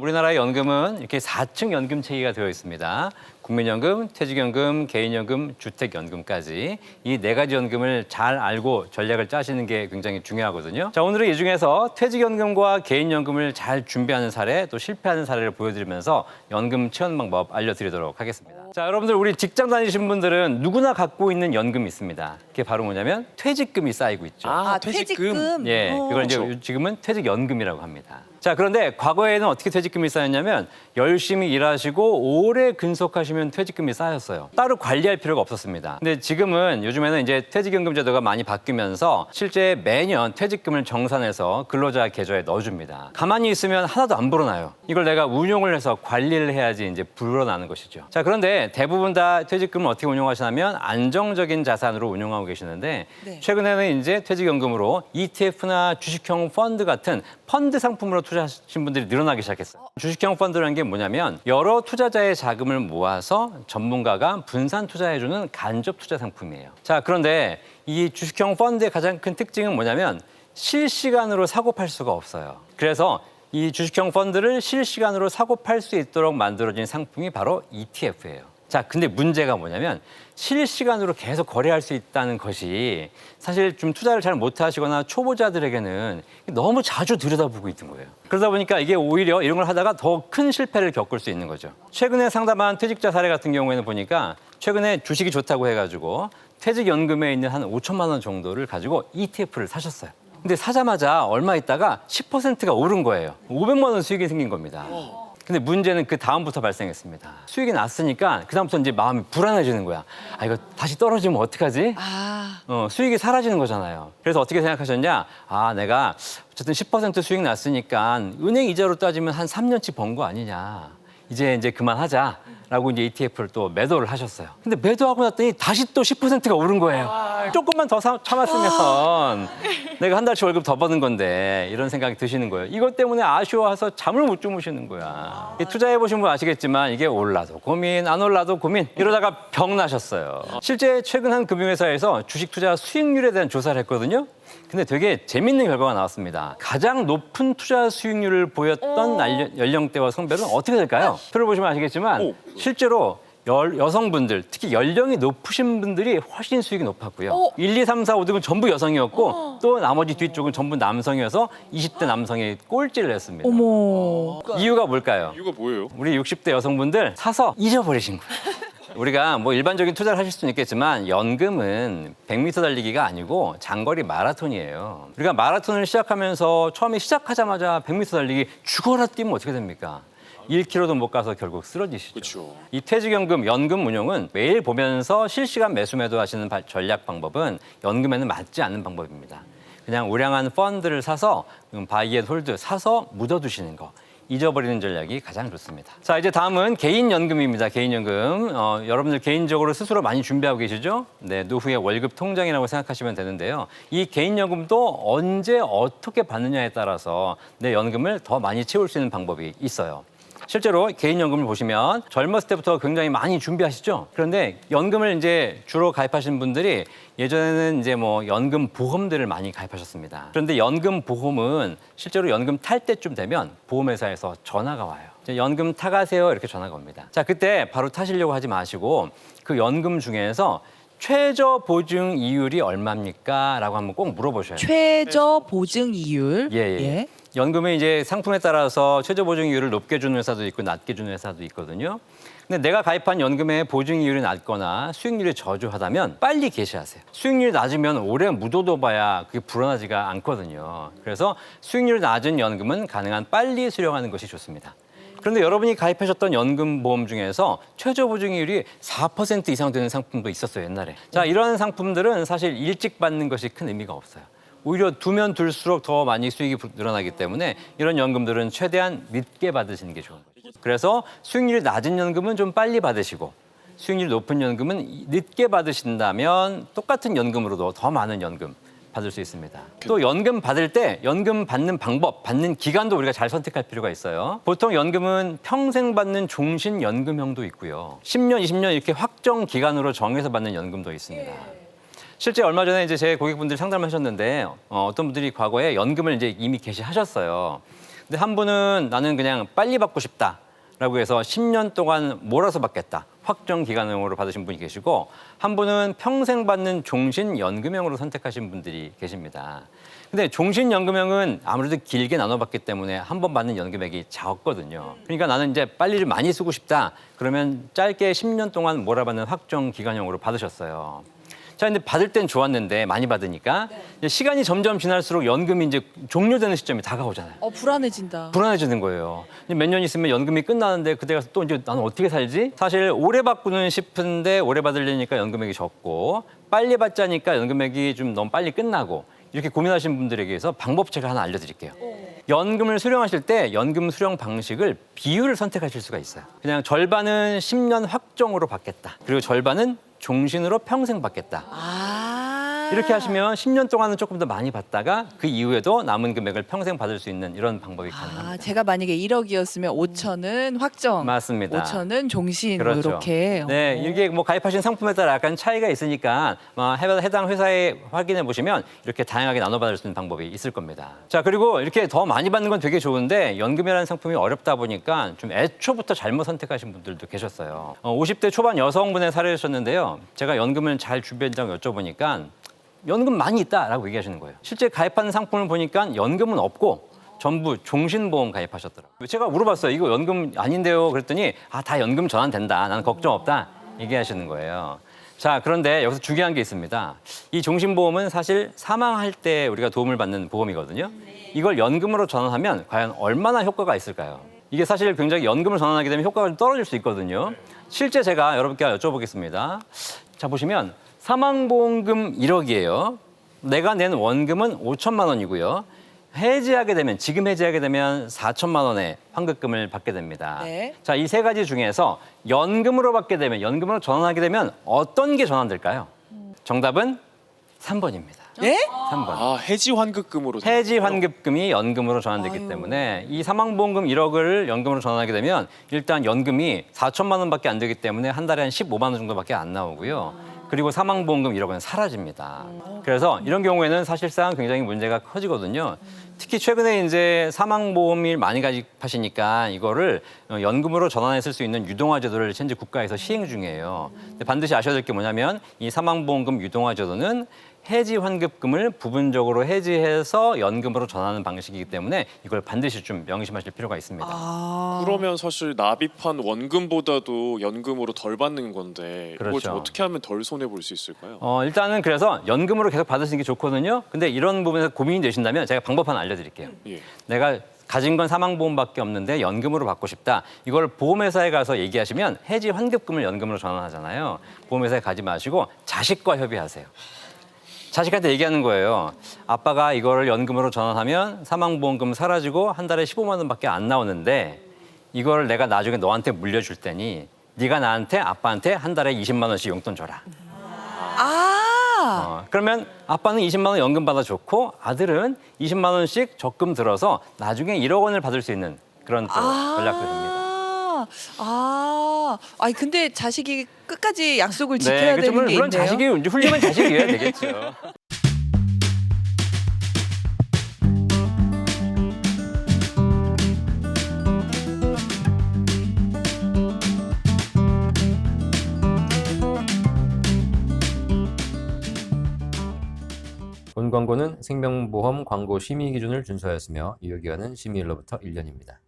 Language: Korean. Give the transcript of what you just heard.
우리나라의 연금은 이렇게 4층 연금 체계가 되어 있습니다. 국민연금, 퇴직연금, 개인연금, 주택연금까지 이 네 가지 연금을 잘 알고 전략을 짜시는 게 굉장히 중요하거든요. 자, 오늘은 이 중에서 퇴직연금과 개인연금을 잘 준비하는 사례, 또 실패하는 사례를 보여드리면서 연금 체험 방법 알려드리도록 하겠습니다. 자, 여러분들 우리 직장 다니시는 분들은 누구나 갖고 있는 연금이 있습니다. 그게 바로 뭐냐면 퇴직금이 쌓이고 있죠. 퇴직금. 예, 그걸 이제 지금은 퇴직연금이라고 합니다. 자, 그런데 과거에는 어떻게 퇴직금이 쌓였냐면 열심히 일하시고 오래 근속하시면 퇴직금이 쌓였어요. 따로 관리할 필요가 없었습니다. 근데 지금은 요즘에는 이제 퇴직연금 제도가 많이 바뀌면서 실제 매년 퇴직금을 정산해서 근로자 계좌에 넣어줍니다. 가만히 있으면 하나도 안 불어나요. 이걸 내가 운용을 해서 관리를 해야지 이제 불어나는 것이죠. 자, 그런데 대부분 다 퇴직금을 어떻게 운용하시냐면 안정적인 자산으로 운용하고 계시는데 네. 최근에는 이제 퇴직연금으로 ETF나 주식형 펀드 같은 펀드 상품으로 투자하신 분들이 늘어나기 시작했어요. 주식형 펀드라는 게 뭐냐면 여러 투자자의 자금을 모아서 전문가가 분산 투자해주는 간접 투자 상품이에요. 자, 그런데 이 주식형 펀드의 가장 큰 특징은 뭐냐면 실시간으로 사고 팔 수가 없어요. 그래서 이 주식형 펀드를 실시간으로 사고 팔 수 있도록 만들어진 상품이 바로 ETF예요. 자, 근데 문제가 뭐냐면 실시간으로 계속 거래할 수 있다는 것이 사실 좀 투자를 잘 못하시거나 초보자들에게는 너무 자주 들여다보고 있는 거예요. 그러다 보니까 이게 오히려 이런 걸 하다가 더 큰 실패를 겪을 수 있는 거죠. 최근에 상담한 퇴직자 사례 같은 경우에는 보니까 최근에 주식이 좋다고 해가지고 퇴직연금에 있는 한 5천만 원 정도를 가지고 ETF를 사셨어요. 근데 사자마자 얼마 있다가 10%가 오른 거예요. 500만 원 수익이 생긴 겁니다. 근데 문제는 그 다음부터 발생했습니다. 수익이 났으니까 그 다음부터 이제 마음이 불안해지는 거야. 아, 이거 다시 떨어지면 어떡하지? 수익이 사라지는 거잖아요. 그래서 어떻게 생각하셨냐? 아, 내가 어쨌든 10% 수익 났으니까 은행 이자로 따지면 한 3년치 번 거 아니냐. 이제 그만하자라고 이제 ETF를 또 매도를 하셨어요. 근데 매도하고 났더니 다시 또 10%가 오른 거예요. 조금만 더 참았으면 내가 한 달치 월급 더 버는 건데 이런 생각이 드시는 거예요. 이것 때문에 아쉬워서 잠을 못 주무시는 거야. 투자해 보신 분 아시겠지만 이게 올라도 고민, 안 올라도 고민 이러다가 병 나셨어요. 실제 최근 한 금융회사에서 주식 투자 수익률에 대한 조사를 했거든요. 근데 되게 재밌는 결과가 나왔습니다. 가장 높은 투자 수익률을 보였던 연령대와 성별은 어떻게 될까요? 표를 보시면 아시겠지만 실제로 여성분들, 특히 연령이 높으신 분들이 훨씬 수익이 높았고요. 1, 2, 3, 4, 5등은 전부 여성이었고 또 나머지 뒤쪽은 전부 남성이어서 20대 남성이 꼴찌를 했습니다. 어머. 이유가 뭘까요? 이유가 뭐예요? 우리 60대 여성분들 사서 잊어버리신 거예요. 우리가 뭐 일반적인 투자를 하실 수는 있겠지만 연금은 100m 달리기가 아니고 장거리 마라톤이에요. 우리가 마라톤을 시작하면서 처음에 시작하자마자 100m 달리기 죽어라 뛰면 어떻게 됩니까? 1km도 못 가서 결국 쓰러지시죠. 그렇죠. 이 퇴직연금, 연금 운용은 매일 보면서 실시간 매수 매도하시는 전략 방법은 연금에는 맞지 않는 방법입니다. 그냥 우량한 펀드를 사서 바이 앤 홀드 사서 묻어두시는 거. 잊어버리는 전략이 가장 좋습니다. 자, 이제 다음은 개인연금입니다. 개인연금. 여러분들 개인적으로 스스로 많이 준비하고 계시죠? 네, 노후의 월급 통장이라고 생각하시면 되는데요. 이 개인연금도 언제 어떻게 받느냐에 따라서 내 연금을 더 많이 채울 수 있는 방법이 있어요. 실제로 개인연금을 보시면 젊었을 때부터 굉장히 많이 준비하시죠. 그런데 연금을 이제 주로 가입하시는 분들이 예전에는 이제 뭐 연금 보험들을 많이 가입하셨습니다. 그런데 연금 보험은 실제로 연금 탈 때쯤 되면 보험회사에서 전화가 와요. 연금 타가세요 이렇게 전화가 옵니다. 자, 그때 바로 타시려고 하지 마시고 그 연금 중에서 최저 보증 이율이 얼마입니까? 라고 한번 꼭 물어보셔야 돼요. 최저 보증 이율. 예. 연금은 이제 상품에 따라서 최저 보증 이율을 높게 주는 회사도 있고 낮게 주는 회사도 있거든요. 근데 내가 가입한 연금의 보증 이율이 낮거나 수익률이 저조하다면 빨리 개시하세요. 수익률이 낮으면 오래 묻어둬봐야 그게 불어나지가 않거든요. 그래서 수익률이 낮은 연금은 가능한 빨리 수령하는 것이 좋습니다. 그런데 여러분이 가입하셨던 연금보험 중에서 최저 보증이율이 4% 이상 되는 상품도 있었어요, 옛날에. 자, 이런 상품들은 사실 일찍 받는 것이 큰 의미가 없어요. 오히려 두면 둘수록 더 많이 수익이 늘어나기 때문에 이런 연금들은 최대한 늦게 받으시는 게 좋은 거죠. 그래서 수익률이 낮은 연금은 좀 빨리 받으시고 수익률이 높은 연금은 늦게 받으신다면 똑같은 연금으로도 더 많은 연금 받을 수 있습니다. 또 연금 받을 때 연금 받는 방법, 받는 기간도 우리가 잘 선택할 필요가 있어요. 보통 연금은 평생 받는 종신연금형도 있고요. 10년, 20년 이렇게 확정 기간으로 정해서 받는 연금도 있습니다. 실제 얼마 전에 이제 제 고객분들 상담을 하셨는데 어떤 분들이 과거에 연금을 이제 이미 개시하셨어요. 근데 한 분은 나는 그냥 빨리 받고 싶다라고 해서 10년 동안 몰아서 받겠다. 확정 기간형으로 받으신 분이 계시고 한 분은 평생 받는 종신연금형으로 선택하신 분들이 계십니다. 근데 종신연금형은 아무래도 길게 나눠받기 때문에 한 번 받는 연금액이 작거든요. 그러니까 나는 이제 빨리 좀 많이 쓰고 싶다. 그러면 짧게 10년 동안 몰아받는 확정 기간형으로 받으셨어요. 자, 근데 받을 땐 좋았는데 많이 받으니까 이제 시간이 점점 지날수록 연금이 이제 종료되는 시점이 다가오잖아요. 불안해진다. 불안해지는 거예요. 몇 년 있으면 연금이 끝나는데 그때 가서 또 이제 나는 어떻게 살지? 사실 오래 받고는 싶은데 오래 받으려니까 연금액이 적고 빨리 받자니까 연금액이 좀 너무 빨리 끝나고 이렇게 고민하시는 분들에게서 방법책을 하나 알려드릴게요. 연금을 수령하실 때 연금 수령 방식을 비율을 선택하실 수가 있어요. 그냥 절반은 10년 확정으로 받겠다. 그리고 절반은 종신으로 평생 받겠다. 이렇게 하시면 10년 동안은 조금 더 많이 받다가 그 이후에도 남은 금액을 평생 받을 수 있는 이런 방법이 가능합니다. 제가 만약에 1억이었으면 5천은 확정, 맞습니다. 5천은 종신 그렇죠. 이렇게. 네, 이게 뭐 가입하신 상품에 따라 약간 차이가 있으니까 해당 회사에 확인해 보시면 이렇게 다양하게 나눠받을 수 있는 방법이 있을 겁니다. 자, 그리고 이렇게 더 많이 받는 건 되게 좋은데 연금이라는 상품이 어렵다 보니까 좀 애초부터 잘못 선택하신 분들도 계셨어요. 50대 초반 여성분의 사례셨는데요. 제가 연금을 잘 준비했냐고 여쭤보니까 연금 많이 있다라고 얘기하시는 거예요. 실제 가입하는 상품을 보니까 연금은 없고 전부 종신보험 가입하셨더라고요. 제가 물어봤어요. 이거 연금 아닌데요. 그랬더니 다 연금 전환된다. 나는 걱정 없다. 얘기하시는 거예요. 자, 그런데 여기서 중요한 게 있습니다. 이 종신보험은 사실 사망할 때 우리가 도움을 받는 보험이거든요. 이걸 연금으로 전환하면 과연 얼마나 효과가 있을까요? 이게 사실 굉장히 연금을 전환하게 되면 효과가 좀 떨어질 수 있거든요. 실제 제가 여러분께 여쭤보겠습니다. 자, 보시면 사망보험금 1억이에요. 내가 낸 원금은 5천만 원이고요. 해지하게 되면 지금 해지하게 되면 4천만 원의 환급금을 받게 됩니다. 네. 자, 이 세 가지 중에서 연금으로 받게 되면 연금으로 전환하게 되면 어떤 게 전환될까요? 정답은 3번입니다. 네? 3번. 해지 환급금으로. 해지 환급금이 연금으로 전환되기 때문에 이 사망보험금 1억을 연금으로 전환하게 되면 일단 연금이 4천만 원밖에 안 되기 때문에 한 달에 한 15만 원 정도밖에 안 나오고요. 그리고 사망보험금 1억은 사라집니다. 그래서 이런 경우에는 사실상 굉장히 문제가 커지거든요. 특히 최근에 이제 사망보험을 많이 가입하시니까 이거를 연금으로 전환했을 수 있는 유동화 제도를 현재 국가에서 시행 중이에요. 근데 반드시 아셔야 될 게 뭐냐면 이 사망보험금 유동화 제도는 해지 환급금을 부분적으로 해지해서 연금으로 전하는 방식이기 때문에 이걸 반드시 좀 명심하실 필요가 있습니다. 그러면 사실 납입한 원금보다도 연금으로 덜 받는 건데 이걸 그렇죠. 좀 어떻게 하면 덜 손해 볼 수 있을까요? 일단은 그래서 연금으로 계속 받으시는 게 좋거든요. 근데 이런 부분에서 고민이 되신다면 제가 방법 하나 알려드릴게요. 예. 내가 가진 건 사망보험밖에 없는데 연금으로 받고 싶다. 이걸 보험회사에 가서 얘기하시면 해지 환급금을 연금으로 전환하잖아요. 보험회사에 가지 마시고 자식과 협의하세요. 자식한테 얘기하는 거예요. 아빠가 이거를 연금으로 전환하면 사망보험금 사라지고 한 달에 15만 원밖에 안 나오는데 이거를 내가 나중에 너한테 물려줄 테니 네가 나한테 아빠한테 한 달에 20만 원씩 용돈 줘라. 그러면 아빠는 20만 원 연금 받아 좋고 아들은 20만 원씩 적금 들어서 나중에 1억 원을 받을 수 있는 그런 또 전략도 됩니다. 아니 근데 자식이 끝까지 약속을 지켜야 그렇죠. 되는 게 물론 있네요. 자식이 이제 훌륭한 자식이어야 되겠죠. 본 광고는 생명보험 광고 심의 기준을 준수하였으며 유효기간은 심의일로부터 1년입니다.